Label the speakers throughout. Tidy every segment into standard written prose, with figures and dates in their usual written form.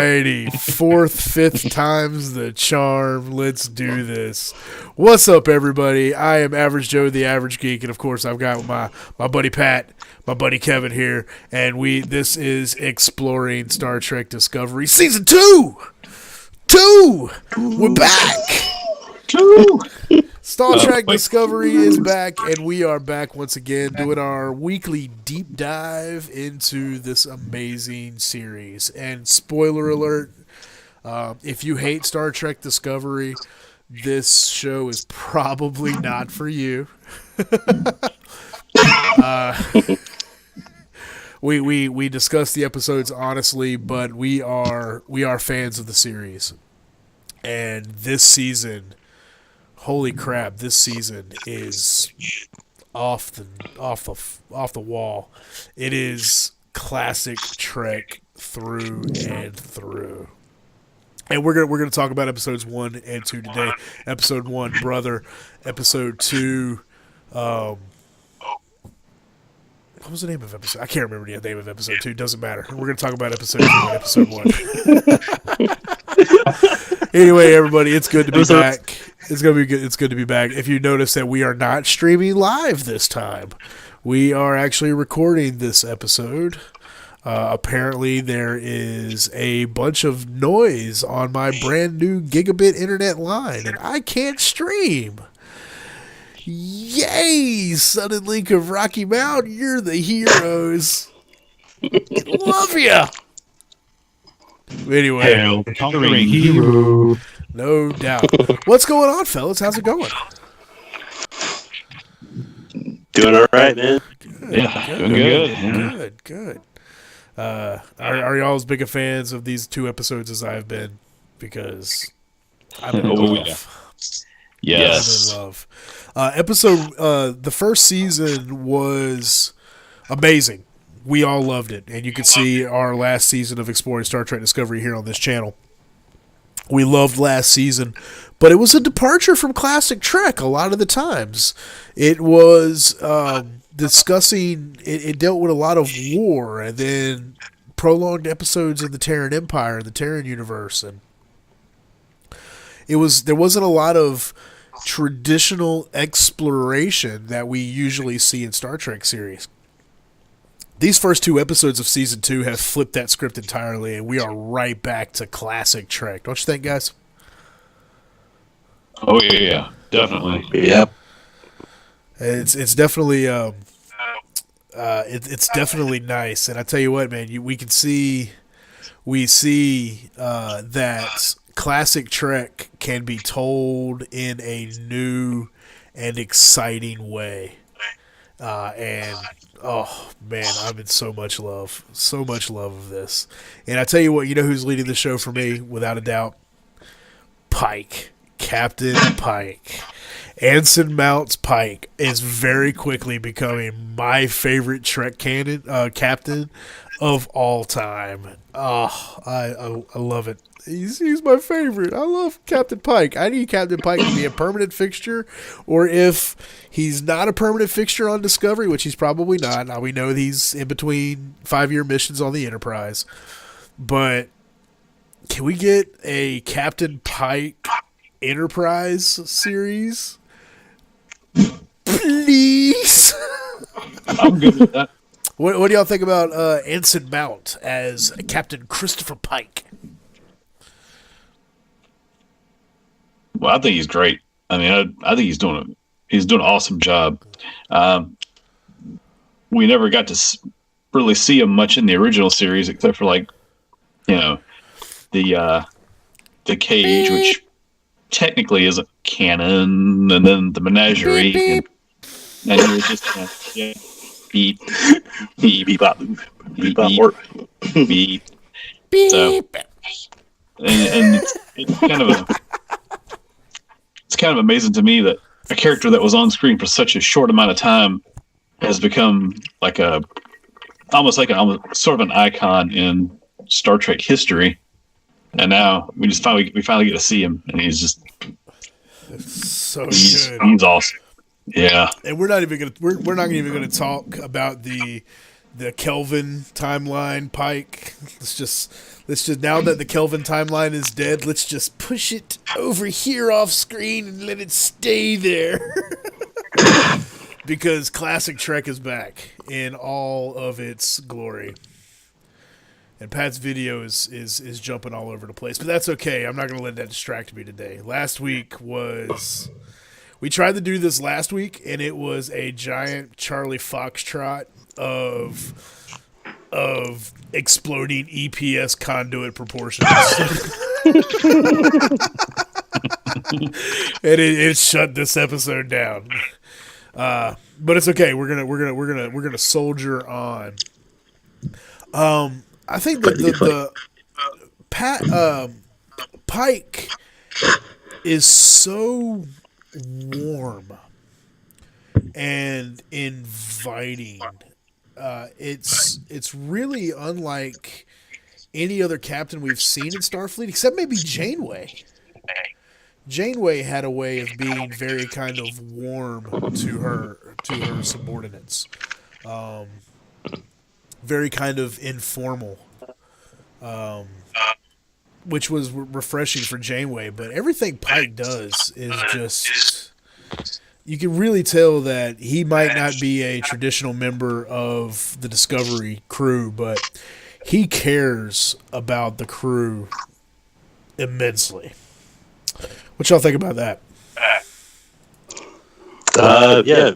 Speaker 1: righty. Fourth, fifth time's the charm. Let's do this. What's up, everybody? I am Average Joe, the Average Geek, and of course, I've got my buddy Pat, my buddy Kevin here, and this is Exploring Star Trek Discovery Season 2! We're back!
Speaker 2: 2!
Speaker 1: Star Trek Discovery is back, and we are back once again doing our weekly deep dive into this amazing series. And spoiler alert, if you hate Star Trek Discovery, this show is probably not for you. We discussed the episodes honestly, but we are fans of the series. And this season, holy crap! This season is off the wall. It is classic Trek through and through. And we're gonna talk about episodes 1 and 2 today. Episode 1, Brother. Episode 2, what was the name of episode? I can't remember the name of episode 2. Doesn't matter. We're gonna talk about episode 2 and episode 1. Anyway, everybody, it's good to be back. It's gonna be good. It's good to be back. If you notice that we are not streaming live this time, we are actually recording this episode. Apparently, there is a bunch of noise on my brand new gigabit internet line, and I can't stream. Yay, Sun and Link of Rocky Mount, you're the heroes. Love ya. Anyway,
Speaker 2: Hail the conquering hero.
Speaker 1: No doubt. What's going on, fellas? How's it going?
Speaker 3: Doing all right, man.
Speaker 1: Good. Are y'all as big a fans of these 2 episodes as I've been? Because I've been in love.
Speaker 2: Yes.
Speaker 1: I've been in love. The first season was amazing. We all loved it, and you can see our last season of Exploring Star Trek Discovery here on this channel. We loved last season, but it was a departure from classic Trek a lot of the times. It was discussing, it dealt with a lot of war, and then prolonged episodes of the Terran Empire and the Terran universe, and there wasn't a lot of traditional exploration that we usually see in Star Trek series. These first 2 episodes of Season 2 have flipped that script entirely, and we are right back to classic Trek. Don't you think, guys?
Speaker 2: Oh, yeah. Definitely.
Speaker 3: Yep.
Speaker 1: It's definitely it's definitely nice. And I tell you what, man, we see that classic Trek can be told in a new and exciting way. And oh man, I'm in so much love of this. And I tell you what, you know who's leading the show for me, without a doubt? Pike, Captain Pike. Anson Mount's Pike is very quickly becoming my favorite Trek captain of all time. Oh, I love it. He's my favorite. I love Captain Pike. I need Captain Pike to be a permanent fixture, or if he's not a permanent fixture on Discovery, which he's probably not. Now we know he's in between 5-year missions on the Enterprise, but can we get a Captain Pike Enterprise series? Please.
Speaker 2: I'm good with that.
Speaker 1: What do y'all think about Anson Mount as Captain Christopher Pike?
Speaker 2: Well, I think he's great. I mean, I think he's doing an awesome job. We never got to really see him much in the original series, except for the cage, which technically isn't canon, and then the menagerie,
Speaker 1: beep,
Speaker 2: and he was just beep beep beep bop beep beep beep beep. So, and it's kind of amazing to me that a character that was on screen for such a short amount of time has become almost sort of an icon in Star Trek history. And now we finally get to see him, and he's
Speaker 1: good.
Speaker 2: He's awesome. Yeah.
Speaker 1: And we're not even gonna talk about the the Kelvin timeline, Pike. Let's just now that the Kelvin timeline is dead, let's just push it over here off screen and let it stay there. Because classic Trek is back in all of its glory. And Pat's video is jumping all over the place. But that's okay. I'm not going to let that distract me today. We tried to do this last week, and it was a giant Charlie Foxtrot of exploding EPS conduit proportions. And it shut this episode down. But it's okay. We're gonna soldier on. I think that the Pike is so warm and inviting. It's really unlike any other captain we've seen in Starfleet, except maybe Janeway. Janeway had a way of being very kind of warm to her subordinates, very kind of informal, which was refreshing for Janeway. But everything Pike does is just, you can really tell that he might not be a traditional member of the Discovery crew, but he cares about the crew immensely. What y'all think about that?
Speaker 3: Yeah,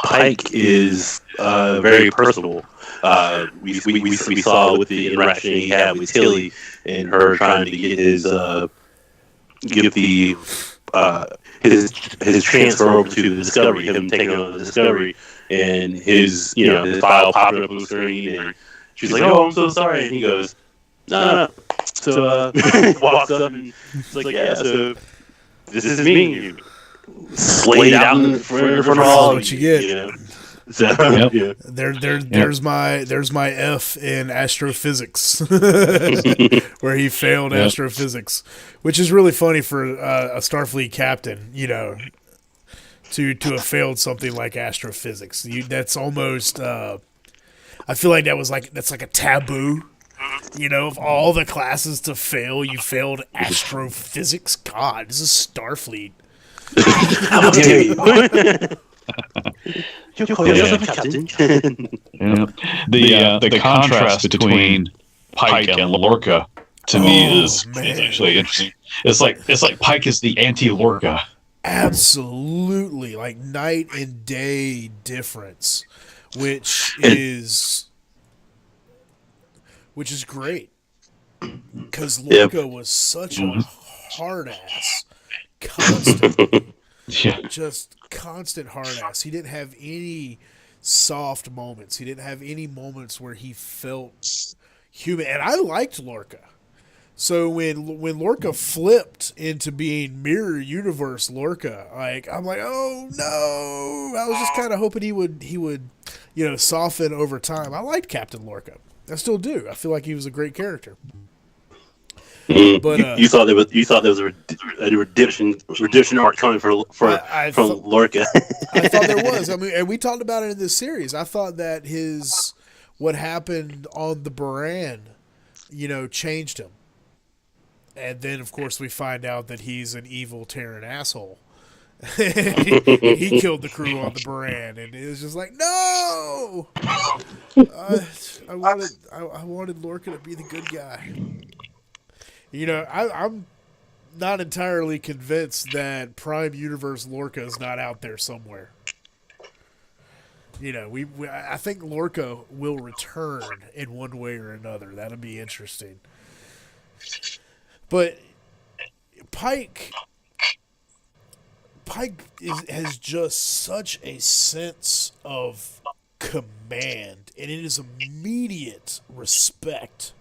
Speaker 3: Pike is very personal. We saw with the interaction he had with Tilly and her trying to get his transfer over to the Discovery, him taking over the Discovery, and his file popping up on the screen, and she's like, "Oh, I'm so sorry," and he goes, "No." So walks up and it's like, "Yeah, so this is me, slayed out in front of all of
Speaker 1: what you get."
Speaker 3: You know? So,
Speaker 2: Yep.
Speaker 3: yeah.
Speaker 1: There's my F in astrophysics, where he failed astrophysics, which is really funny for a Starfleet captain, to have failed something like astrophysics. That's almost, I feel like that's like a taboo. Of all the classes to fail, you failed astrophysics. God, this is Starfleet.
Speaker 3: How dare you? You call yourself a captain?
Speaker 2: Yeah. The contrast between Pike and Lorca to me is actually interesting. It's like Pike is the anti-Lorca.
Speaker 1: Absolutely, like night and day difference, which is great, because Lorca was such a hard ass, constantly.
Speaker 2: Yeah.
Speaker 1: Just constant hard ass. He didn't have any soft moments. He didn't have any moments where he felt human. And I liked Lorca. So when Lorca flipped into being Mirror Universe Lorca, I'm like, oh no! I was just kind of hoping he would soften over time. I liked Captain Lorca. I still do. I feel like he was a great character. But
Speaker 3: you thought there was a redemption arc coming from Lorca.
Speaker 1: I thought there was. I mean, and we talked about it in this series. I thought that what happened on the Baran, changed him. And then, of course, we find out that he's an evil Terran asshole. He killed the crew on the Baran, and it was just like, no. I wanted Lorca to be the good guy. I'm not entirely convinced that Prime Universe Lorca is not out there somewhere. I think Lorca will return in one way or another. That'll be interesting. But Pike has just such a sense of command, and it is immediate respect.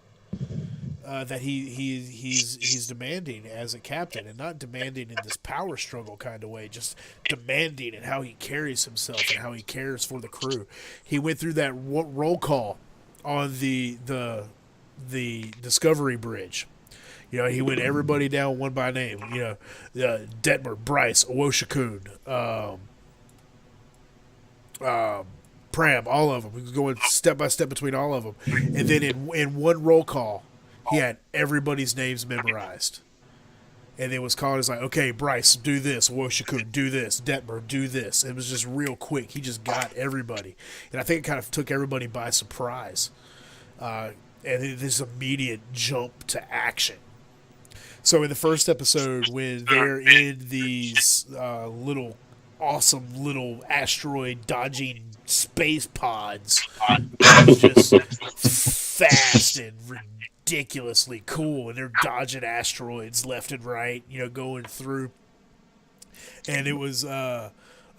Speaker 1: That he's demanding as a captain, and not demanding in this power struggle kind of way, just demanding in how he carries himself and how he cares for the crew. He went through that roll call on the Discovery Bridge. He went everybody down one by name. Detmer, Bryce, Owoshikun, Pram, all of them. He was going step by step between all of them, and then in one roll call, he had everybody's names memorized. And it was calling. It's like, okay, Bryce, do this. Woshikun, do this. Detmer, do this. It was just real quick. He just got everybody, and I think it kind of took everybody by surprise. And this immediate jump to action. So in the first episode, when they're in these little awesome little asteroid dodging space pods, it was just fast and ridiculously cool, and they're dodging asteroids left and right, going through. And it was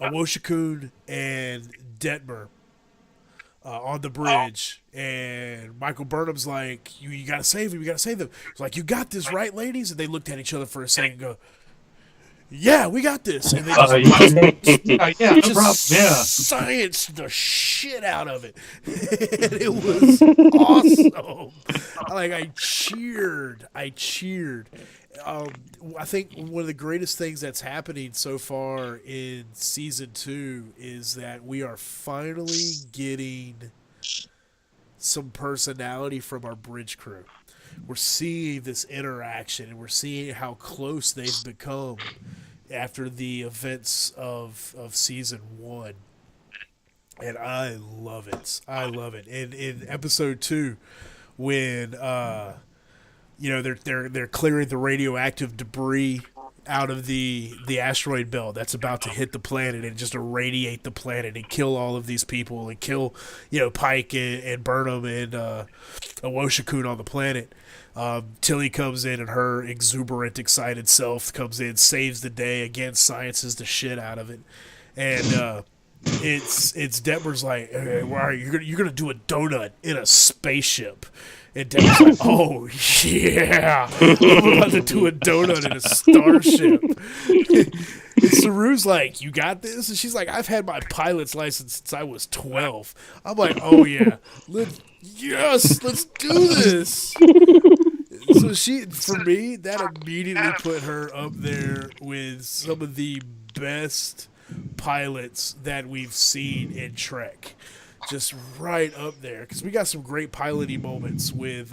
Speaker 1: Woshikun and Detmer on the bridge, and Michael Burnham's like, you gotta save him, you gotta save them. He's like, you got this, right, ladies? And they looked at each other for a second and go, yeah, we got this. And they just science the shit out of it. And it was awesome. I cheered. I think one of the greatest things that's happening so far in season 2 is that we are finally getting some personality from our bridge crew. We're seeing this interaction, and we're seeing how close they've become after the events of season 1. And I love it. And in episode 2, when they're clearing the radioactive debris out of the asteroid belt that's about to hit the planet and just irradiate the planet and kill all of these people and kill Pike and Burnham and Woshikun on the planet. Tilly comes in, and her exuberant, excited self comes in, saves the day again, sciences the shit out of it, and it's Detmer's like, hey, why are you're gonna do a donut in a spaceship? And Detmer's like, oh yeah, I'm about to do a donut in a starship. And Saru's like, you got this? And she's like, I've had my pilot's license since I was 12. I'm like, oh yeah, let's do this. So for me, that immediately put her up there with some of the best pilots that we've seen in Trek. Just right up there, because we got some great piloting moments with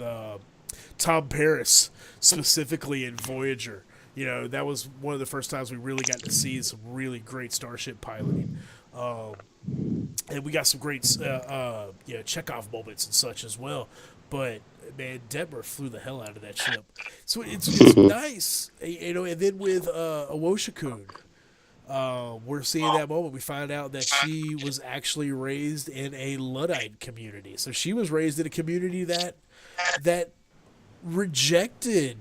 Speaker 1: Tom Paris, specifically in Voyager. That was one of the first times we really got to see some really great starship piloting. And we got some great Chekhov moments and such as well. But man, Detmer flew the hell out of that ship. So it's nice, And then with Woshikun, we're seeing that moment. We find out that she was actually raised in a Luddite community. So she was raised in a community that rejected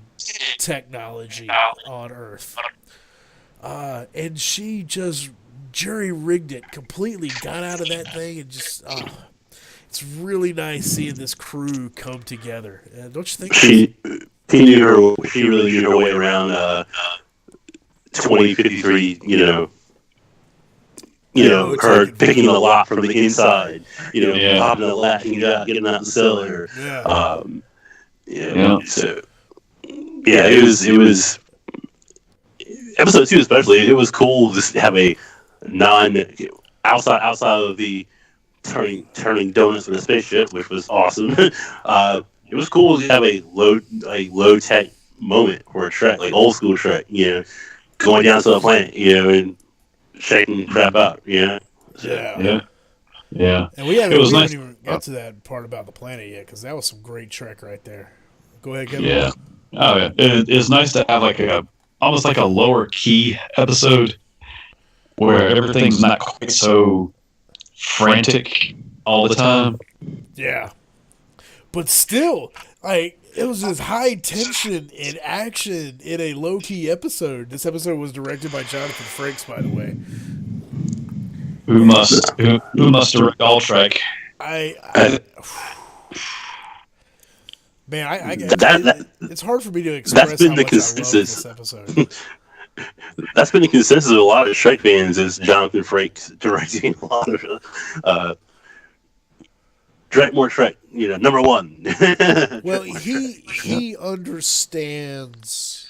Speaker 1: technology on Earth, and she just jury-rigged it completely, got out of that thing, and just it's really nice seeing this crew come together. Don't you think?
Speaker 3: She really knew her way around 2053. Her picking the lock from the inside. Popping the latch out, getting out the cellar. So it was episode 2 especially. It was cool to have a outside of the turning donuts in a spaceship, which was awesome. It was cool to have a low tech moment for a Trek, like old school Trek, going down to the planet, and shaking crap out,
Speaker 2: Yeah.
Speaker 1: And we haven't even got to that part about the planet yet, because that was some great Trek right there. Go ahead, Kevin.
Speaker 2: Yeah. Oh yeah. It's nice to have almost like a lower key episode where everything's not quite so frantic all the time.
Speaker 1: Yeah. But still, it was just high tension and action in a low key episode. This episode was directed by Jonathan Frakes, by the way.
Speaker 2: Who must direct all Trek?
Speaker 1: It's hard for me to express how much I love this episode.
Speaker 3: That's been the consensus of a lot of Trek fans, is Jonathan Frakes directing a lot of direct more Trek, number one.
Speaker 1: Well, he understands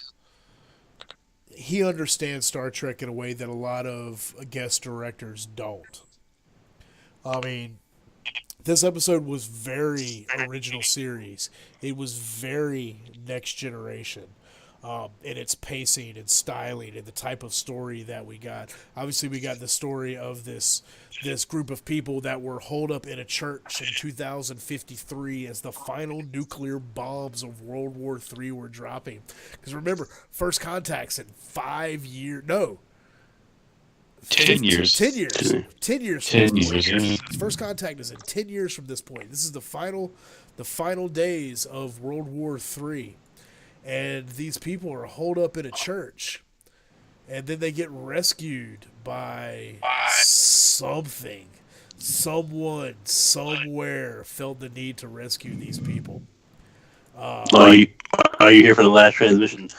Speaker 1: Star Trek in a way that a lot of guest directors don't. I mean, this episode was very original series. It was very Next Generation. In its pacing and styling and the type of story that we got. Obviously, we got the story of this group of people that were holed up in a church in 2053 as the final nuclear bombs of World War III were dropping. Because remember, first contacts in 5 years. No.
Speaker 2: 10 years.
Speaker 1: 10 years. 10 years.
Speaker 2: 10 years. Yeah.
Speaker 1: First contact is in 10 years from this point. This is the final days of World War III. And these people are holed up in a church. And then they get rescued by something. Someone, somewhere felt the need to rescue these people.
Speaker 3: Are you here for the last transmission?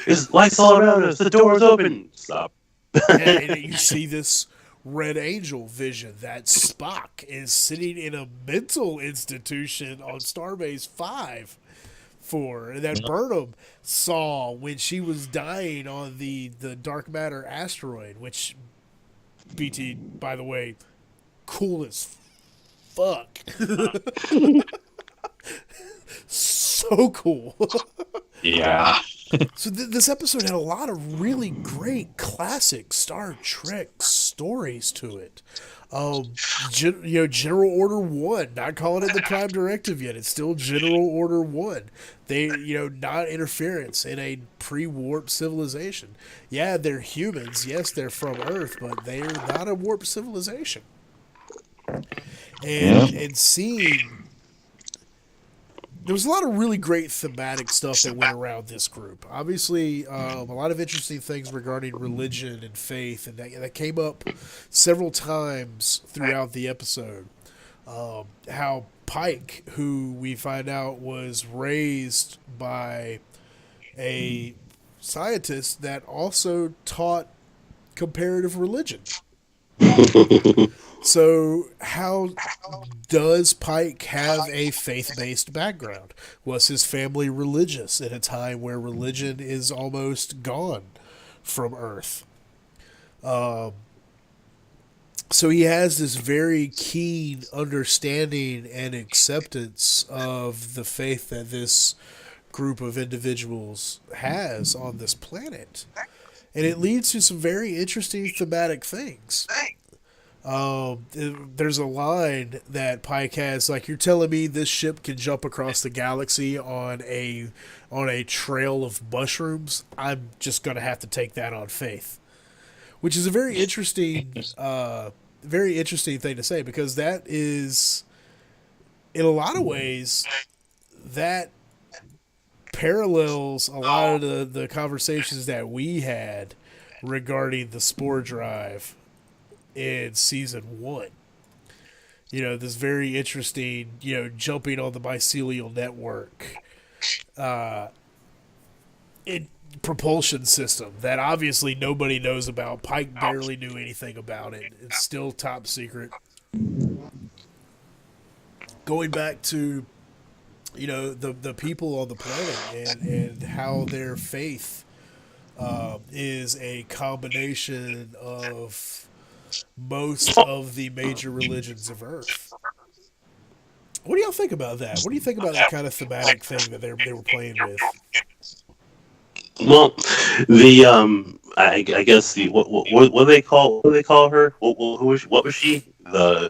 Speaker 3: There's lights all around us. The door's open. Stop.
Speaker 1: And you see this Red Angel vision that Spock is sitting in a mental institution on Starbase 5 for, that Burnham saw when she was dying on the dark matter asteroid, which, BT, by the way, cool as fuck. So cool.
Speaker 2: Yeah.
Speaker 1: So this episode had a lot of really great classic Star Trek stories to it. General Order 1, not calling it the Prime Directive yet. It's still General Order 1. They, not interference in a pre-warp civilization. Yeah, they're humans. Yes, they're from Earth, but they're not a warp civilization. And seeing... There was a lot of really great thematic stuff that went around this group. Obviously, a lot of interesting things regarding religion and faith, and that came up several times throughout the episode. How Pike, who we find out was raised by a scientist that also taught comparative religion. So, how does Pike have a faith-based background? Was his family religious at a time where religion is almost gone from Earth? So he has this very keen understanding and acceptance of the faith that this group of individuals has on this planet. And it leads to some very interesting thematic things. There's a line that Pike has, like, you're telling me this ship can jump across the galaxy on a trail of mushrooms? I'm just gonna have to take that on faith, which is a very interesting thing to say, because that is, in a lot of ways, that parallels a lot of the conversations that we had regarding the spore drive in season 1. This very interesting, jumping on the mycelial network, propulsion system that obviously nobody knows about. Pike barely knew anything about it. It's still top secret. Going back to, the people on the planet and how their faith is a combination of most of the major religions of Earth. What do y'all think about that? What do you think about that kind of thematic thing that they were playing with?
Speaker 3: Well, I guess what do they call her? What was she? The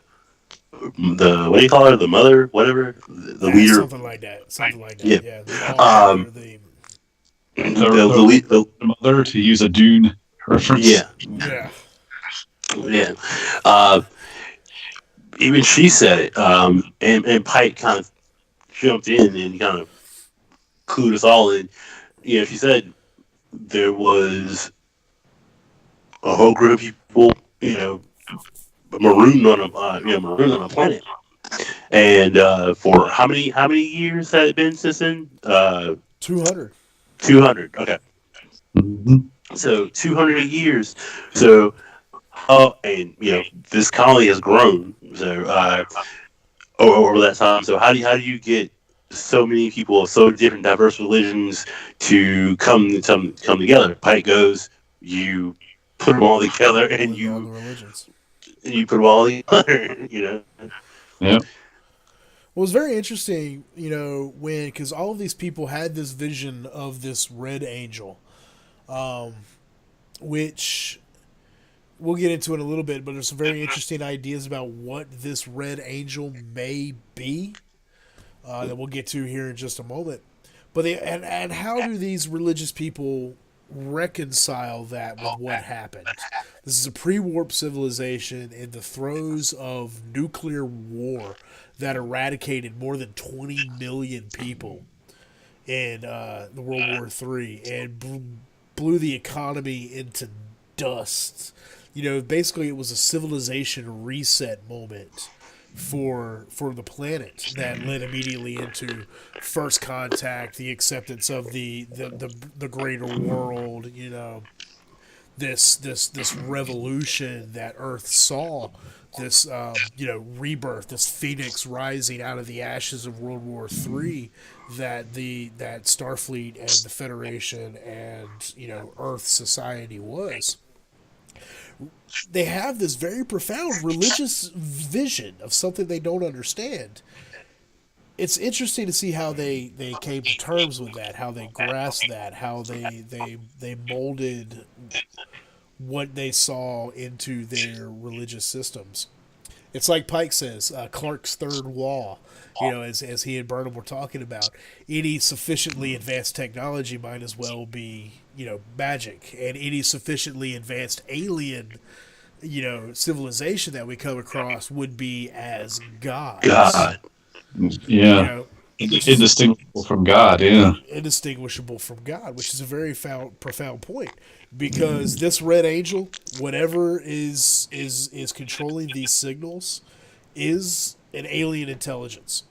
Speaker 3: what do you call her? The mother, whatever, the leader.
Speaker 1: Something like that. Yeah.
Speaker 3: The
Speaker 2: mother, to use a Dune reference.
Speaker 1: Yeah.
Speaker 3: Even she said it, and Pike kind of jumped in and kind of clued us all in. She said there was a whole group of people, marooned on a planet, and for how many years had it been since then?
Speaker 1: 200.
Speaker 3: 200. Okay.
Speaker 2: Mm-hmm.
Speaker 3: So 200 years. So. And this colony has grown over that time. So how do you get so many people of so different, diverse religions to come together? Pike goes, you put them all together, and you and you put them all together, you know.
Speaker 2: Yeah.
Speaker 1: Well, it's very interesting, when because all of these people had this vision of this red angel, which we'll get into in a little bit. But there's some very interesting ideas about what this red angel may be that we'll get to here in just a moment. But and how do these religious people reconcile that with what happened? This is a pre-warp civilization in the throes of nuclear war that eradicated more than 20 million people in the World War III and blew the economy into dust. Basically, it was a civilization reset moment for the planet that led immediately into first contact, the acceptance of the greater world. This revolution that Earth saw, this rebirth, this phoenix rising out of the ashes of World War III, that Starfleet and the Federation and Earth society was. They have this very profound religious vision of something they don't understand. It's interesting to see how they came to terms with that, how they grasped that, how they molded what they saw into their religious systems. It's like Pike says, Clark's third law, as he and Burnham were talking about. Any sufficiently advanced technology might as well be, magic. And any sufficiently advanced alien, civilization that we come across would be as gods.
Speaker 3: God.
Speaker 2: Yeah. Indistinguishable from God, yeah.
Speaker 1: Indistinguishable from God, which is a very profound point. Because this red angel, whatever is controlling these signals, is an alien intelligence.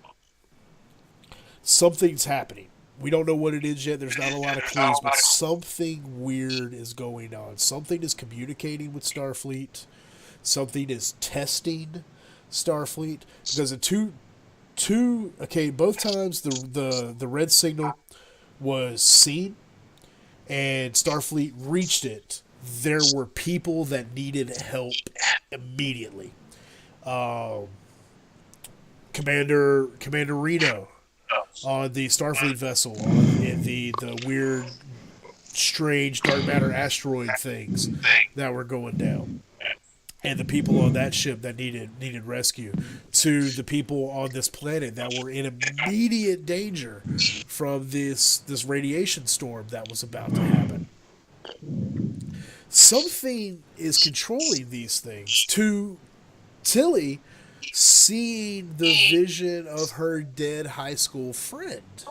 Speaker 1: Something's happening. We don't know what it is yet. There's not a lot of clues, but something weird is going on. Something is communicating with Starfleet. Something is testing Starfleet. Because both times the red signal was seen and Starfleet reached it, there were people that needed help immediately. Commander Reno on the Starfleet vessel, in the weird, strange dark matter asteroid things that were going down, and the people on that ship that needed rescue, to the people on this planet that were in immediate danger from this radiation storm that was about to happen. Something is controlling these things. To Tilly, seeing the vision of her dead high school friend,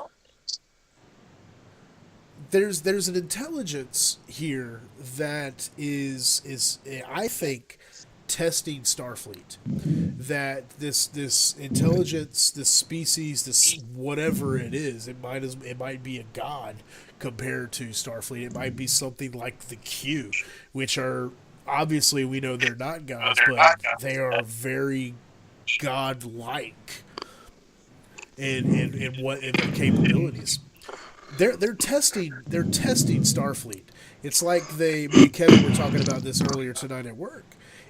Speaker 1: there's an intelligence here that is I think testing Starfleet. That this intelligence, this species, this whatever it is, it might be a god compared to Starfleet. It might be something like the Q, which are obviously, we know they're not gods, but they are very godlike in their capabilities. They're testing Starfleet. It's like me and Kevin were talking about this earlier tonight at work.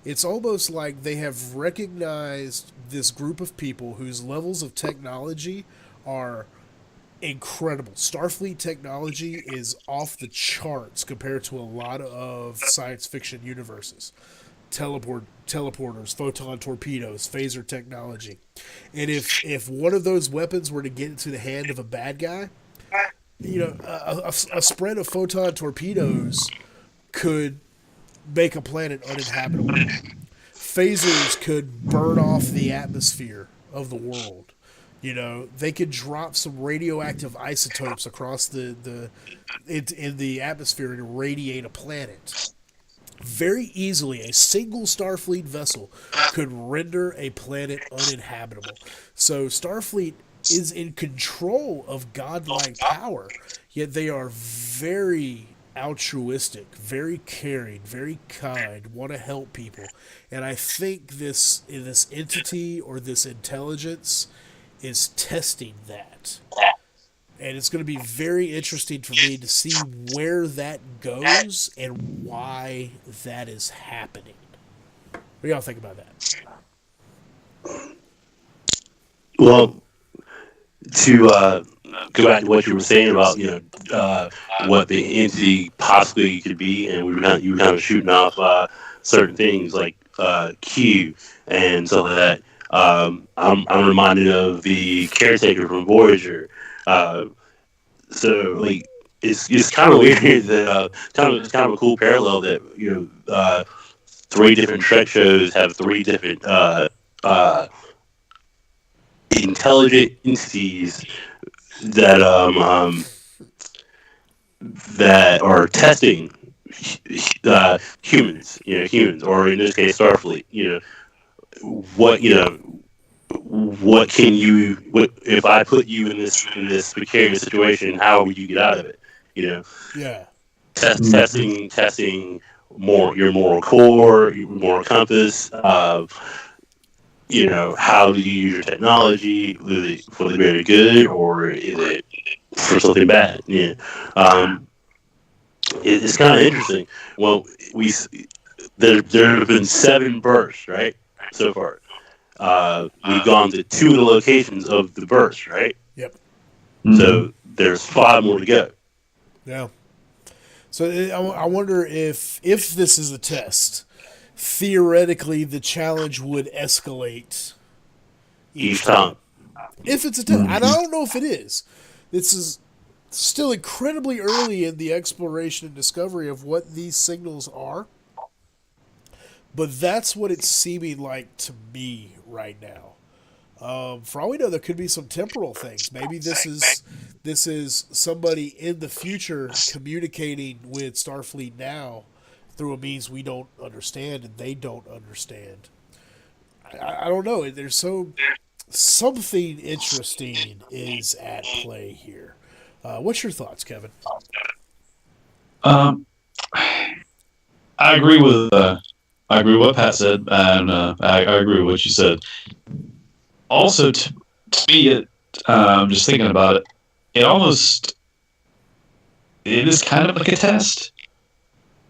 Speaker 1: It's almost like they have recognized this group of people whose levels of technology are incredible. Starfleet technology is off the charts compared to a lot of science fiction universes. Teleporters, photon torpedoes, phaser technology. And if one of those weapons were to get into the hand of a bad guy, a spread of photon torpedoes could make a planet uninhabitable. Phasers could burn off the atmosphere of the world. They could drop some radioactive isotopes across in the atmosphere and irradiate a planet. Very easily, a single Starfleet vessel could render a planet uninhabitable. So Starfleet is in control of godlike power, yet they are very altruistic, very caring, very kind, want to help people. And I think this entity or this intelligence is testing that. And it's going to be very interesting for me to see where that goes and why that is happening. What do y'all think about that?
Speaker 3: Well, to go back to what you were saying about what the entity possibly could be, and you were kind of shooting off certain things like Q, and so that I'm reminded of the caretaker from Voyager. So like it's kind of weird that it's kind of a cool parallel that three different Trek shows have three different intelligent entities that that are testing humans, or in this case, Starfleet. What what can you? What if I put you in this precarious situation? How would you get out of it?
Speaker 1: Yeah.
Speaker 3: Testing more your moral core, your moral compass. How do you use your technology? Is it for the greater good, or is it for something bad? Yeah. It's kind of interesting. Well, there have been 7 bursts, right, so far. We've gone to 2 of the locations of the burst, right?
Speaker 1: Yep.
Speaker 3: So there's 5 more to go.
Speaker 1: Yeah. So I wonder if this is a test, theoretically the challenge would escalate
Speaker 3: Each time.
Speaker 1: If it's a test. And I don't know if it is. This is still incredibly early in the exploration and discovery of what these signals are. But that's what it's seeming like to me right now. For all we know, there could be some temporal things. Maybe this is somebody in the future communicating with Starfleet now through a means we don't understand and they don't understand. I don't know. There's something interesting is at play here. What's your thoughts, Kevin?
Speaker 2: I agree with what Pat said, and I agree with what you said. Also, to me, just thinking about it, it is kind of like a test,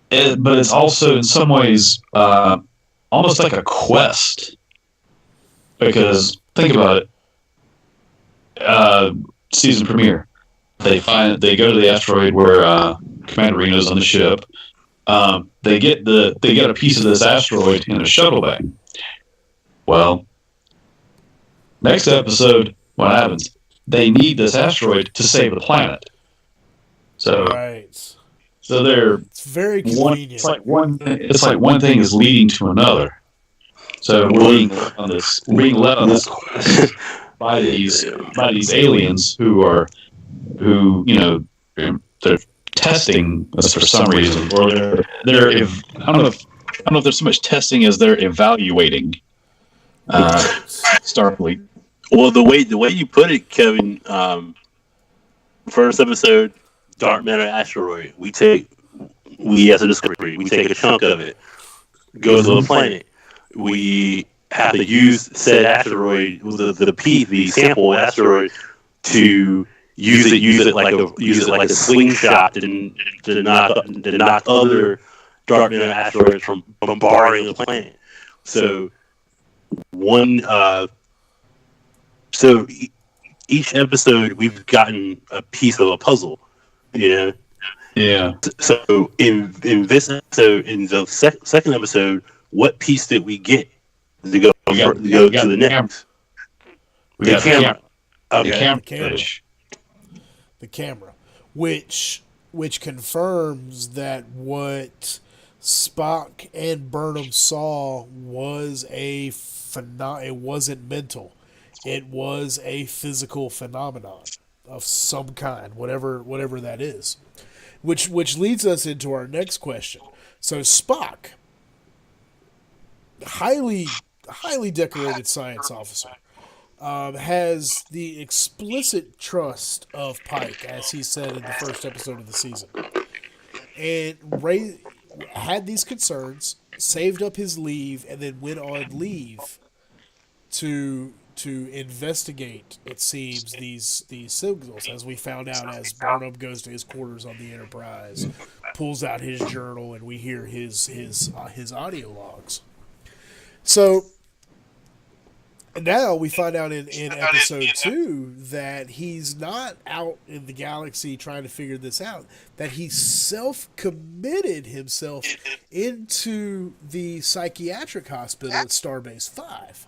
Speaker 2: but it's also in some ways almost like a quest. Because think about it, season premiere, they go to the asteroid where Commander Reno's on the ship. They get a piece of this asteroid in a shuttle bay. Well, next episode, what happens? They need this asteroid to save the planet. So,
Speaker 1: right.
Speaker 2: So
Speaker 1: it's very convenient.
Speaker 2: It's like one thing is leading to another. So we're being led on this quest by these aliens who they're testing us for some reason, or they're I don't know if there's so much testing as they're evaluating Starfleet.
Speaker 3: Well, the way you put it, Kevin, first episode, Dark Matter asteroid. We as a Discovery, we take a chunk of it, goes to the planet. We have to use said asteroid, the sample asteroid, to use it like a slingshot to knock other Dark Matter asteroids from bombarding the planet. So each episode we've gotten a piece of a puzzle,
Speaker 2: Yeah.
Speaker 3: So in this episode, in the second episode, what piece did we get to go to the next?
Speaker 2: The camera.
Speaker 3: Okay.
Speaker 1: The camera, which confirms that what Spock and Burnham saw was it wasn't mental. It was a physical phenomenon of some kind, whatever that is. Which leads us into our next question. So Spock, highly decorated science officer, has the explicit trust of Pike, as he said in the first episode of the season, and had these concerns, saved up his leave, and then went on leave to investigate, it seems, these signals, as we found out as Burnham goes to his quarters on the Enterprise, pulls out his journal, and we hear his audio logs. So now we find out in episode 2 that he's not out in the galaxy trying to figure this out, that he self-committed himself into the psychiatric hospital at Starbase 5.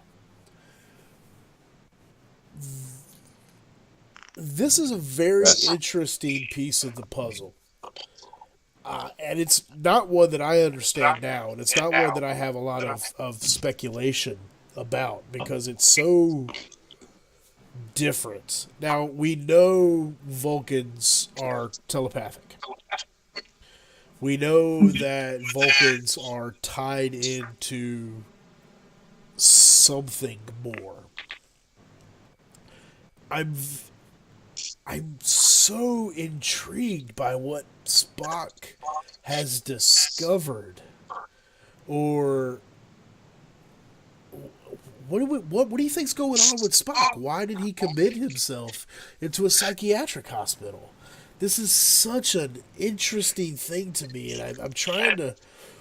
Speaker 1: This is a very interesting piece of the puzzle. And it's not one that I understand now, and it's not one that I have a lot of speculation about, because it's so different. Now, we know Vulcans are telepathic. We know that Vulcans are tied into something more. I'm so intrigued by what Spock has discovered, or what do you think's going on with Spock? Why did he commit himself into a psychiatric hospital? This is such an interesting thing to me, and I'm trying to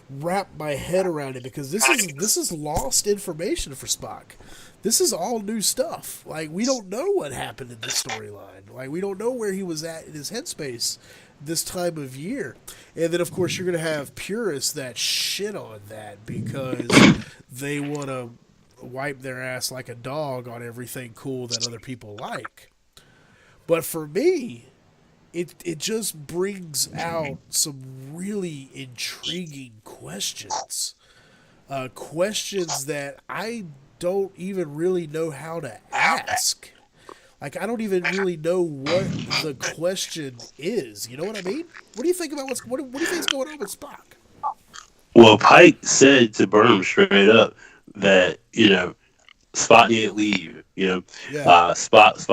Speaker 1: wrap my head around it, because this is lost information for Spock. This is all new stuff. Like, we don't know what happened in this storyline. Like, we don't know where he was at in his headspace this time of year. And then, of course, you're going to have purists that shit on that because they want to wipe their ass like a dog on everything cool that other people like. But for me, it just brings out some really intriguing questions. Questions that I don't even really know how to ask. Like, I don't even really know what the question is. You know what I mean? What do you think about what do you think's going on with Spock?
Speaker 3: Well, Pike said to Burnham straight up that, Spock didn't leave.
Speaker 1: Yeah.
Speaker 3: Spock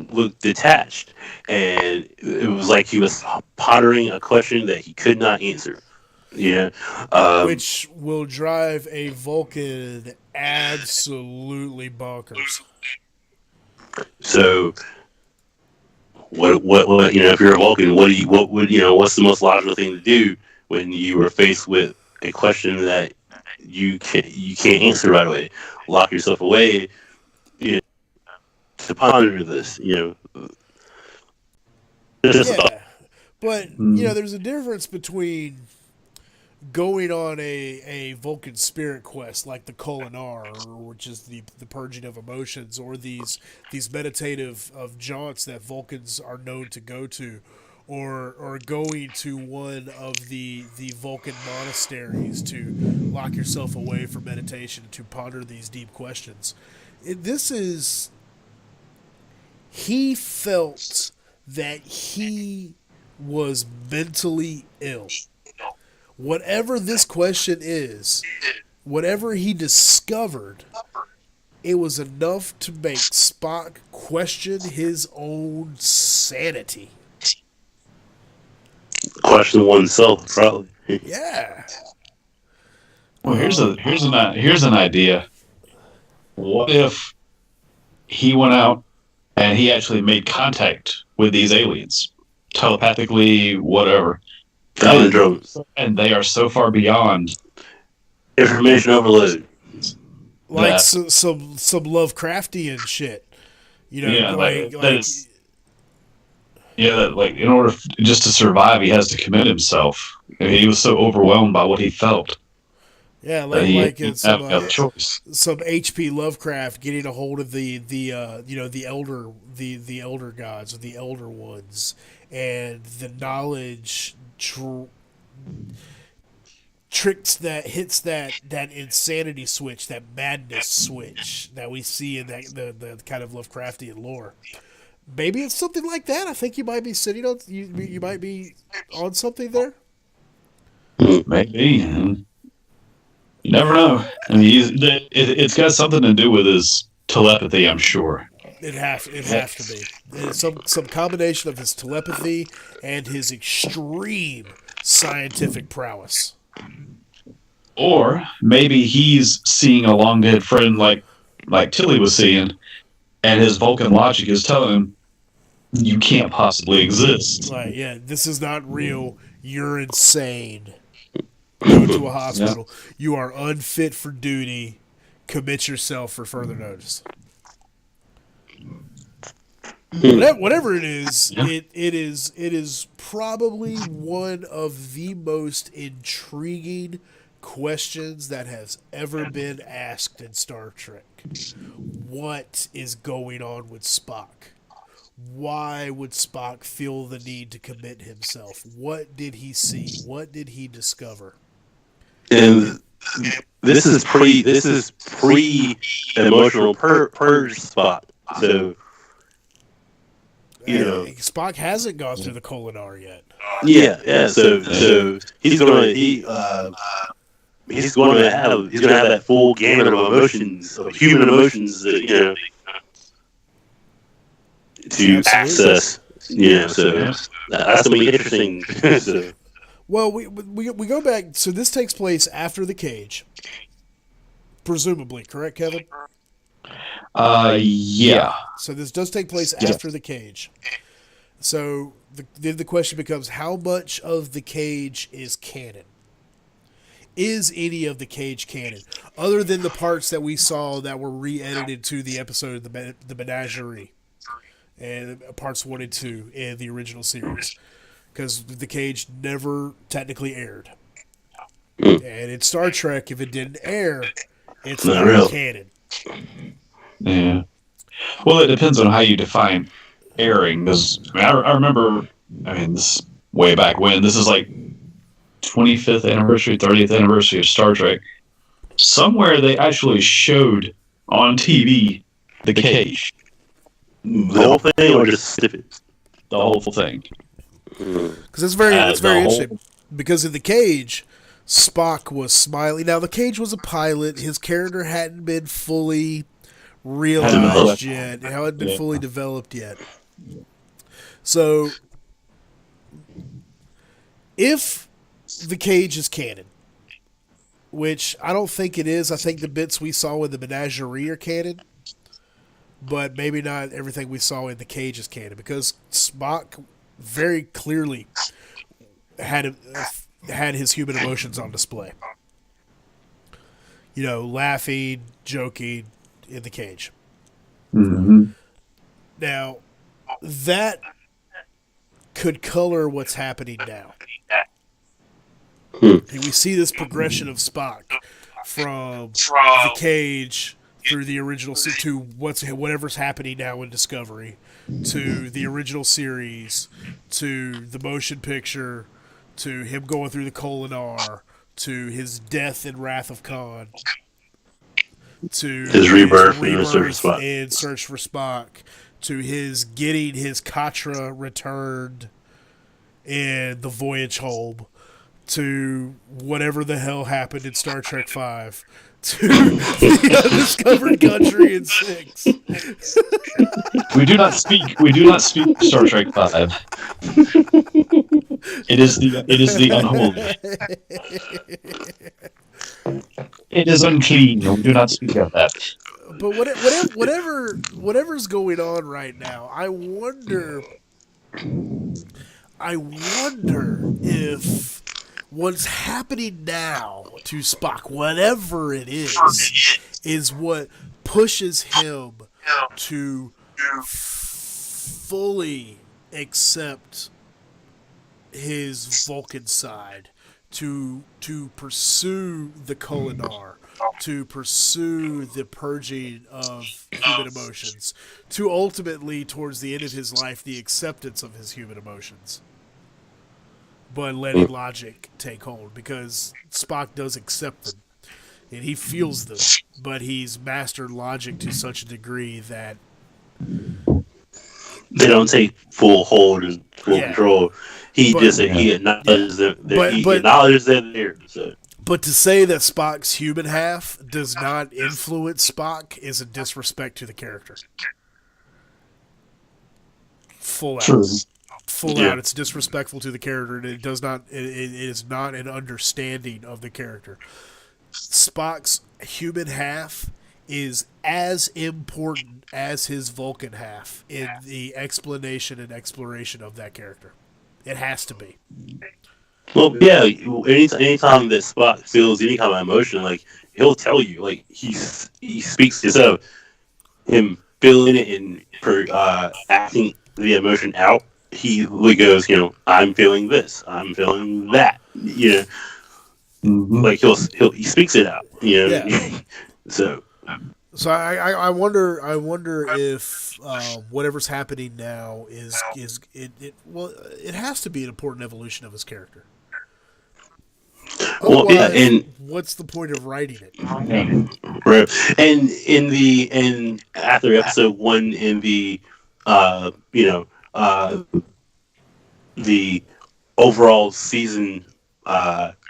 Speaker 3: looked detached, and it was like he was pondering a question that he could not answer.
Speaker 1: Which will drive a Vulcan absolutely bonkers.
Speaker 3: So, what if you're a Vulcan, what's the most logical thing to do when you are faced with a question that you can't answer right away? Lock yourself away, to ponder this.
Speaker 1: But there's a difference between going on a Vulcan spirit quest like the Kolinar, which is the purging of emotions, or these meditative of jaunts that Vulcans are known to go to, or going to one of the Vulcan monasteries to lock yourself away for meditation to ponder these deep questions. He felt that he was mentally ill. Whatever this question is, whatever he discovered, it was enough to make Spock question his own sanity.
Speaker 3: Question oneself, probably.
Speaker 1: Yeah.
Speaker 2: Well, here's an idea. What if he went out and he actually made contact with these aliens, telepathically, whatever? And they are so far beyond
Speaker 3: information overload,
Speaker 1: like some Lovecraftian shit.
Speaker 2: Like in order just to survive, he has to commit himself. He was so overwhelmed by what he felt.
Speaker 1: Yeah, some H.P. Lovecraft getting a hold of the elder gods, or the elder ones, and the knowledge tricks that hits that insanity switch, that madness switch that we see in the kind of Lovecraftian lore. Maybe it's something like that. I think you might be sitting on you might be on something there.
Speaker 2: Maybe. You never know. I mean, it's got something to do with his telepathy, I'm sure.
Speaker 1: It has to be. It's some combination of his telepathy and his extreme scientific prowess.
Speaker 2: Or maybe he's seeing a long dead friend like Tilly was seeing, and his Vulcan logic is telling him, you can't possibly exist.
Speaker 1: Right, yeah, this is not real. You're insane. Go go to a hospital. You are unfit for duty. Commit yourself for further notice. Whatever it is, it is probably one of the most intriguing questions that has ever been asked in Star Trek. What is going on with Spock? Why would Spock feel the need to commit himself? What did he see? What did he discover?
Speaker 3: And this is pre emotional purge Spock. So
Speaker 1: Spock hasn't gone through the Kolinar yet.
Speaker 3: Yeah. So he's gonna have that full gamut of emotions, of human emotions that to access. So that's gonna be interesting. So.
Speaker 1: Well, we go back. So this takes place after the cage, presumably, correct, Kevin?
Speaker 2: Yeah.
Speaker 1: So this does take place after the cage. So the question becomes, how much of the cage is canon? Is any of the cage canon, other than the parts that we saw that were re-edited to the episode of the Menagerie, and parts 1 and 2 in the original series, because the cage never technically aired. And in Star Trek, if it didn't air, it's not real canon.
Speaker 2: Yeah. Well, it depends on how you define airing. Because I remember, this is way back when. This is like 25th anniversary, 30th anniversary of Star Trek. Somewhere they actually showed on TV the cage.
Speaker 3: The whole thing, or just snippets?
Speaker 2: The whole thing.
Speaker 1: Because it's very interesting. Because in the cage, Spock was smiling. Now the cage was a pilot. His character hadn't been fully realized yet. It hadn't been fully developed yet. So, if the cage is canon, which I don't think it is, I think the bits we saw in the Menagerie are canon, but maybe not everything we saw in the cage is canon, because Spock very clearly had his human emotions on display. Laughing, joking in the cage.
Speaker 2: Mm-hmm.
Speaker 1: Now, that could color what's happening now. And we see this progression of Spock from the cage through the original to whatever's happening now in Discovery, to the original series, to the motion picture, to him going through the Kolinar, to his death in Wrath of Khan, to
Speaker 3: his rebirth
Speaker 1: in Search for Spock, to his getting his Katra returned in the Voyage Home, to whatever the hell happened in Star Trek V, to the Undiscovered Country in 6.
Speaker 2: We do not speak Star Trek V. It is the unholy. It is unclean. We do not speak of that.
Speaker 1: But whatever's going on right now, I wonder if what's happening now to Spock, whatever it is what pushes him to fully accept his Vulcan side, to pursue the Kolinar, to pursue the purging of human emotions, to ultimately, towards the end of his life, the acceptance of his human emotions, but letting logic take hold, because Spock does accept them and he feels them, but he's mastered logic to such a degree that
Speaker 3: they don't take full hold and full control. He acknowledges that they're there. So.
Speaker 1: But to say that Spock's human half does not influence Spock is a disrespect to the character. Full out.
Speaker 2: True.
Speaker 1: Full out. It's disrespectful to the character, and it is not an understanding of the character. Spock's human half is as important as his Vulcan half in the explanation and exploration of that character. It has to be.
Speaker 3: Well, yeah. Anytime that Spock feels any kind of emotion, like he'll tell you. Like he speaks instead of him feeling it and acting the emotion out. He goes, I'm feeling this. I'm feeling that. Like he speaks it out.
Speaker 1: Yeah.
Speaker 3: So.
Speaker 1: So I wonder if whatever's happening now is it has to be an important evolution of his character.
Speaker 3: Well, yeah, and
Speaker 1: what's the point of writing it?
Speaker 3: right, and after episode 1 in the the overall season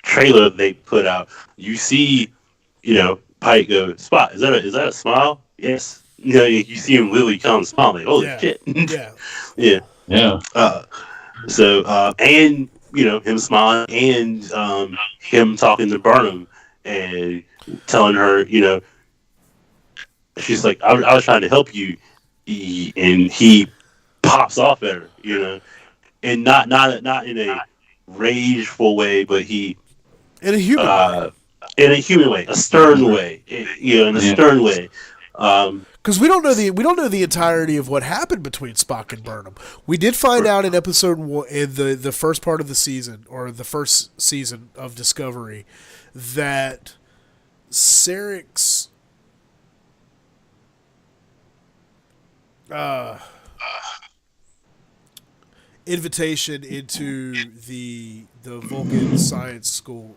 Speaker 3: trailer they put out, you see, Pike go, Spot, is that a smile? Yes. You see him literally kind of smile, like, holy shit.
Speaker 1: Yeah.
Speaker 3: Yeah. And him smiling and him talking to Burnham and telling her, she's like, I was trying to help you, and he pops off at her, and not in a rageful way, but he
Speaker 1: in a human way.
Speaker 3: In a human way, a stern way, in a stern way.
Speaker 1: Because we don't know the entirety of what happened between Spock and Burnham. We did find out in episode 1, in the first part of the season, or the first season of Discovery, that Sarek's invitation into the Vulcan Science School,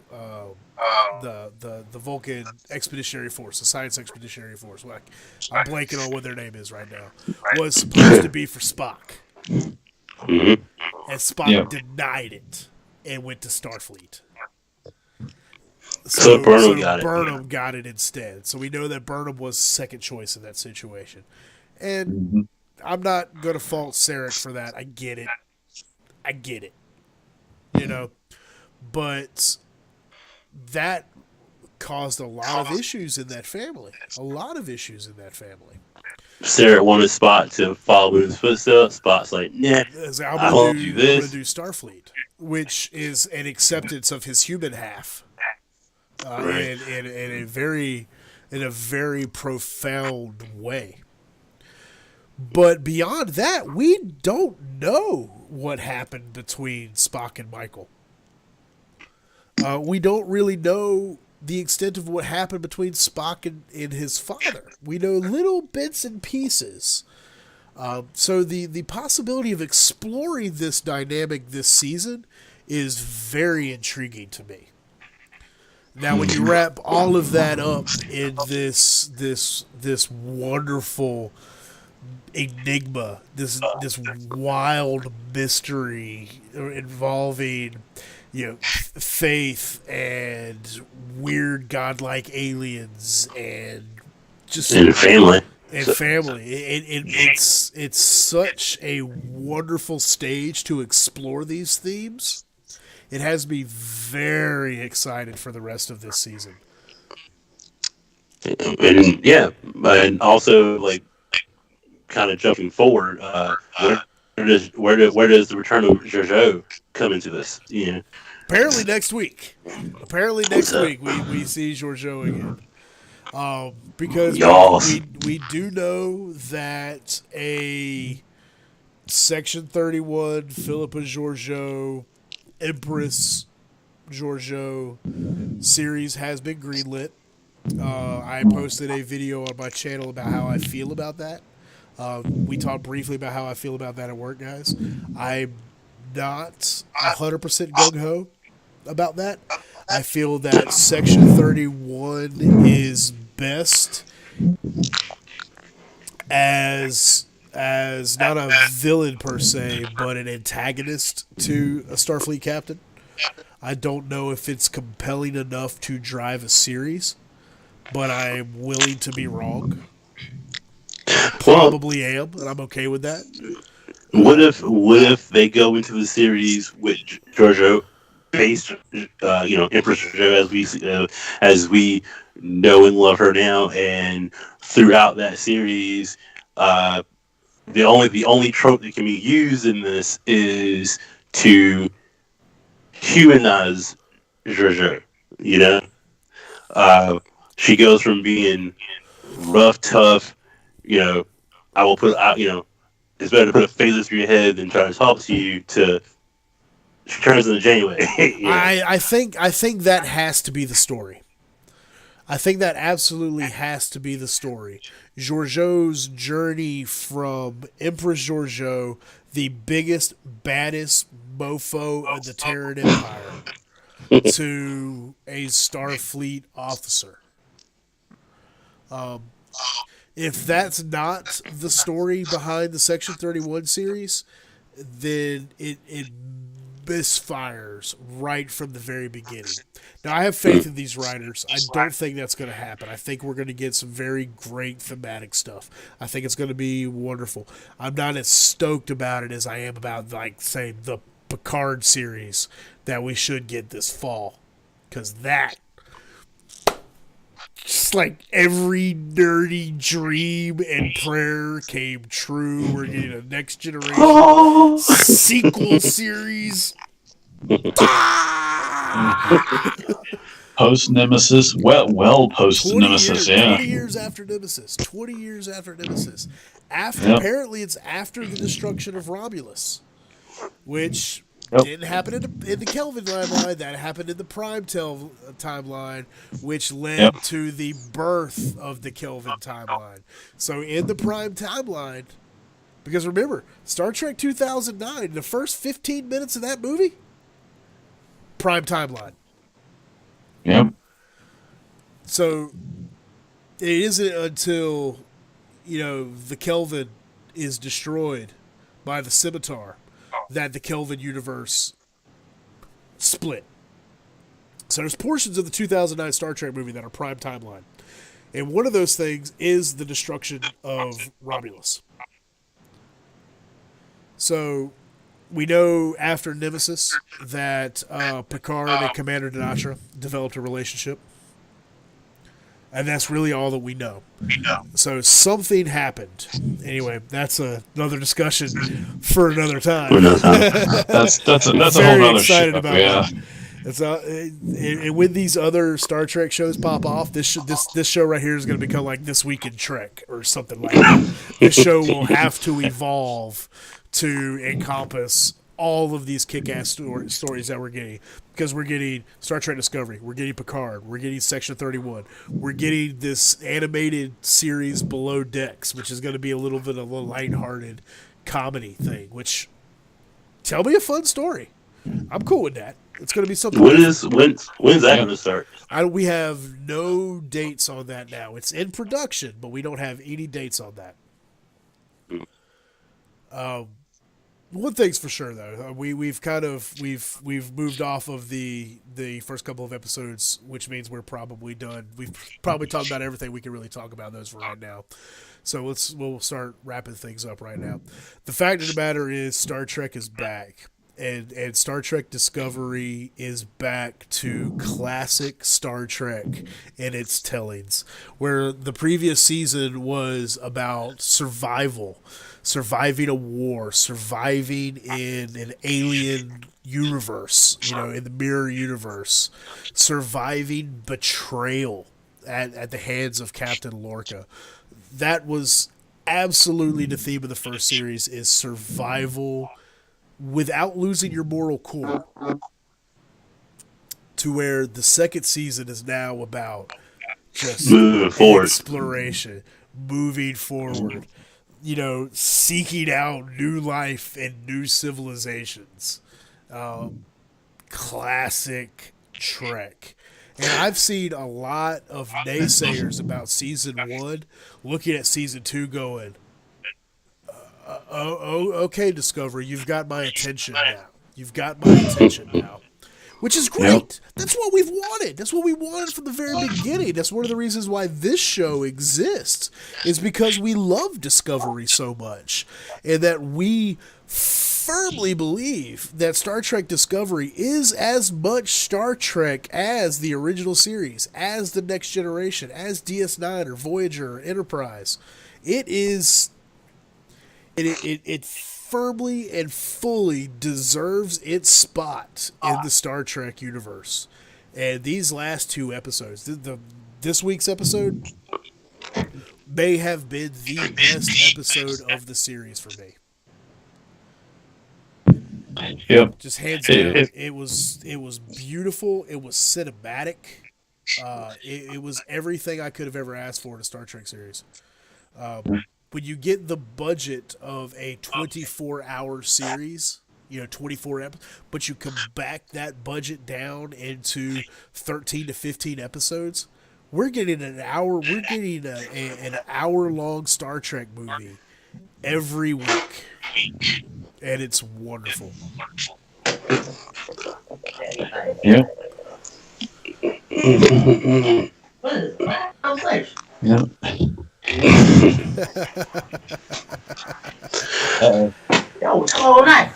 Speaker 1: the Vulcan Expeditionary Force, the Science Expeditionary Force. I'm blanking on what their name is right now. Was supposed to be for Spock, and Spock denied it and went to Starfleet.
Speaker 3: So Burnham
Speaker 1: got it instead. So we know that Burnham was second choice in that situation, and I'm not going to fault Sarek for that. I get it. But that caused a lot of issues in that family.
Speaker 3: Sarek wanted Spock to follow in his footsteps. Spock's like, nah, I won't do this.
Speaker 1: I'm going to do Starfleet, which is an acceptance of his human half,
Speaker 3: right.
Speaker 1: in a very profound way. But beyond that, we don't know what happened between Spock and Michael. We don't really know the extent of what happened between Spock and his father. We know little bits and pieces. So the possibility of exploring this dynamic this season is very intriguing to me. Now, when you wrap all of that up in this wonderful enigma, this wild mystery involving faith and weird godlike aliens and just
Speaker 3: family.
Speaker 1: It's such a wonderful stage to explore these themes. It has me very excited for the rest of this season.
Speaker 3: And also like kind of jumping forward, where does the return of Georgiou come into this?
Speaker 1: Apparently next week. We see Georgiou again. Because we do know that a Section 31 Philippa Georgiou, Empress Georgiou series has been greenlit. I posted a video on my channel about how I feel about that. We talked briefly about how I feel about that at work, guys. I'm not 100% gung-ho about that. I feel that Section 31 is best as not a villain per se, but an antagonist to a Starfleet captain. I don't know if it's compelling enough to drive a series, but I'm willing to be wrong. I probably am, and I'm okay with that.
Speaker 3: What if they go into the series with Georgiou based, Empress Georgiou as we know and love her now, and throughout that series, the only trope that can be used in this is to humanize Georgiou. You know, she goes from being rough, tough. You know, I will put out. You know, it's better to put a phaser through your head than try to talk to you. To she turns into Janeway. You know?
Speaker 1: I think that has to be the story. I think that absolutely has to be the story. Georgiou's journey from Empress Georgiou, the biggest, baddest mofo of the Terran Empire, to a Starfleet officer. If that's not the story behind the Section 31 series, then it misfires right from the very beginning. Now, I have faith in these writers. I don't think that's going to happen. I think we're going to get some very great thematic stuff. I think it's going to be wonderful. I'm not as stoked about it as I am about, like, say, the Picard series that we should get this fall. Because that, just like every nerdy dream and prayer came true. We're getting a Next Generation sequel series.
Speaker 2: Post Nemesis, well, post Nemesis, yeah.
Speaker 1: 20 years after Nemesis. 20 years after Nemesis. Apparently, it's after the destruction of Romulus, which didn't happen in the Kelvin timeline. That happened in the Prime timeline, which led to the birth of the Kelvin timeline. So in the Prime timeline, because remember, Star Trek 2009, the first 15 minutes of that movie, Prime timeline.
Speaker 2: Yep.
Speaker 1: So it isn't until, the Kelvin is destroyed by the Scimitar that the Kelvin universe split. So there's portions of the 2009 Star Trek movie that are Prime timeline. And one of those things is the destruction of Romulus. So we know after Nemesis that Picard and Commander Dinatra developed a relationship. And that's really all that we know. So something happened. Anyway, that's another discussion for another time.
Speaker 2: That's a whole other shit. Yeah.
Speaker 1: And when these other Star Trek shows pop off, this show right here is going to become like This Week in Trek or something like that. This show will have to evolve to encompass all of these kick-ass stories that we're getting. Because we're getting Star Trek Discovery, we're getting Picard, we're getting Section 31, we're getting this animated series Below Decks, which is going to be a little bit of a lighthearted comedy thing, which, tell me a fun story. I'm cool with that. It's going to be something.
Speaker 3: When's that going to start?
Speaker 1: We have no dates on that now. It's in production, but we don't have any dates on that. One thing's for sure, though, we've moved off of the first couple of episodes, which means we're probably done. We've probably talked about everything we can really talk about those for right now. So we'll start wrapping things up right now. The fact of the matter is, Star Trek is back. And Star Trek Discovery is back to classic Star Trek in its tellings, where the previous season was about surviving a war, surviving in an alien universe, in the mirror universe, surviving betrayal at the hands of Captain Lorca. That was absolutely the theme of the first series, is survival without losing your moral core, to where the second season is now about just exploration, moving forward, seeking out new life and new civilizations. Classic Trek. And I've seen a lot of naysayers about season 1 looking at season 2 going, okay, Discovery, you've got my attention now. Which is great. Yep. That's what we've wanted. That's what we wanted from the very beginning. That's one of the reasons why this show exists, is because we love Discovery so much. And that we firmly believe that Star Trek Discovery is as much Star Trek as the original series, as the Next Generation, as DS9 or Voyager or Enterprise. It is... It firmly and fully deserves its spot in the Star Trek universe. And these last two episodes, this week's episode may have been the best episode of the series for me.
Speaker 2: Yep.
Speaker 1: Just hands down. It was beautiful. It was cinematic. It was everything I could have ever asked for in a Star Trek series. When you get the budget of a 24-hour series, 24 episodes, but you can back that budget down into 13 to 15 episodes, we're getting an hour. We're getting an hour-long Star Trek movie every week, and it's wonderful.
Speaker 2: Yeah. Yeah.
Speaker 4: Yo, all night.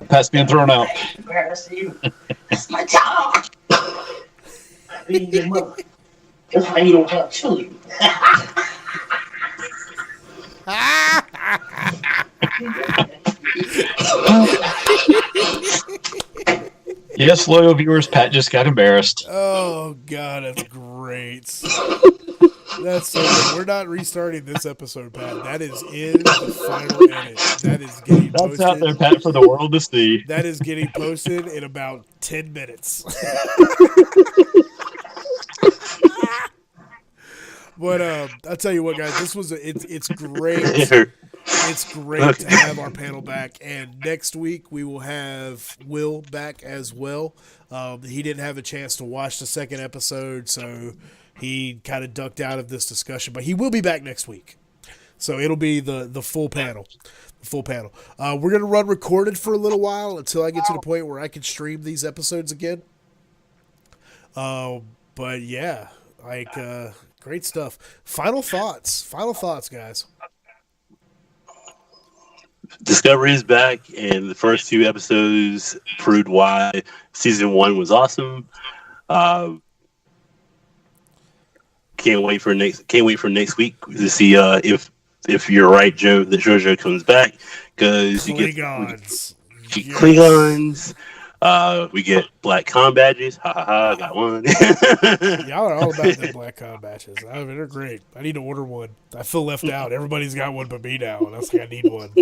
Speaker 2: Pat's being thrown out.
Speaker 4: That's my job. That's why you don't have children.
Speaker 2: Yes, loyal viewers, Pat just got embarrassed.
Speaker 1: Oh God, that's great. That's so good. We're not restarting this episode, Pat. That is in the final edit. That is getting posted.
Speaker 2: That's out there, Pat, for the world to see.
Speaker 1: That is getting posted in about 10 minutes. But I'll tell you what, guys, it's great. It's great to have our panel back, and next week we will have Will back as well. He didn't have a chance to watch the second episode, so he kind of ducked out of this discussion, but he will be back next week. So it'll be the full panel. We're going to run recorded for a little while until I get to the point where I can stream these episodes again. But yeah, great stuff. Final thoughts, guys.
Speaker 3: Discovery is back, and the first two episodes proved why season 1 was awesome. Can't wait for next week to see if you're right, Joe, that JoJo comes back, because you get Klingons. We get black com badges. Ha ha ha! Got one.
Speaker 1: Y'all are all about the black com badges. I mean, they're great. I need to order one. I feel left out. Everybody's got one but me now, and I was like, I need one.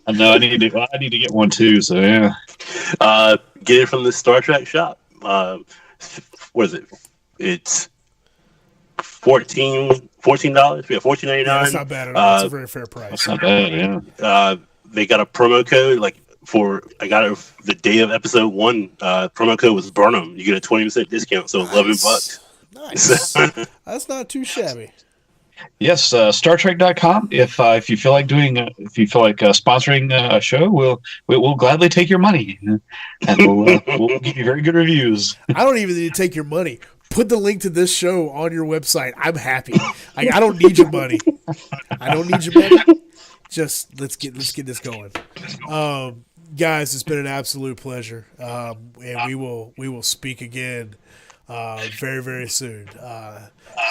Speaker 2: I know. I need to get one too. So yeah.
Speaker 3: Get it from the Star Trek shop. What is it? It's $14. Yeah, $14.99.
Speaker 1: That's not bad at all. That's a very fair price.
Speaker 2: That's not bad. Yeah.
Speaker 3: They got a promo code I got it the day of episode 1. Promo code was Burnham. You get a 20% discount, so $11.
Speaker 1: Nice. That's not too shabby.
Speaker 2: Yes, StarTrek.com. If you feel like sponsoring a show, we'll gladly take your money, and we'll give you very good reviews.
Speaker 1: I don't even need to take your money. Put the link to this show on your website. I'm happy. I don't need your money. Just let's get this going. Guys, it's been an absolute pleasure, and we will speak again very, very soon.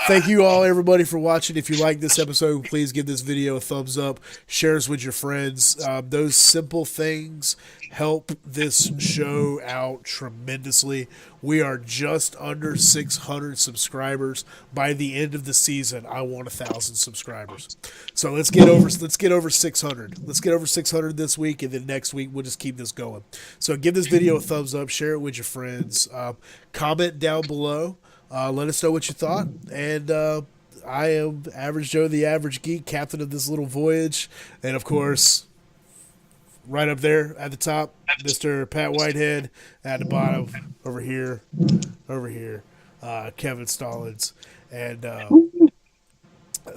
Speaker 1: Thank you all, everybody, for watching. If you like this episode, please give this video a thumbs up. Share us with your friends. Those simple things help this show out tremendously. We are just under 600 subscribers. By the end of the season, I want 1,000 subscribers. So let's get over 600. Let's get over 600 this week, and then next week we'll just keep this going. So give this video a thumbs up. Share it with your friends. Comment down below. Let us know what you thought. And I am Average Joe, the Average Geek, captain of this little voyage. And, of course, right up there at the top, Mr. Pat Whitehead. At the bottom, over here, Kevin Stallings. And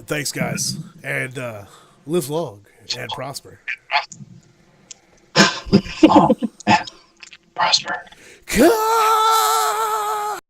Speaker 1: thanks, guys. And live long and prosper.
Speaker 2: Live long and prosper.
Speaker 1: Come!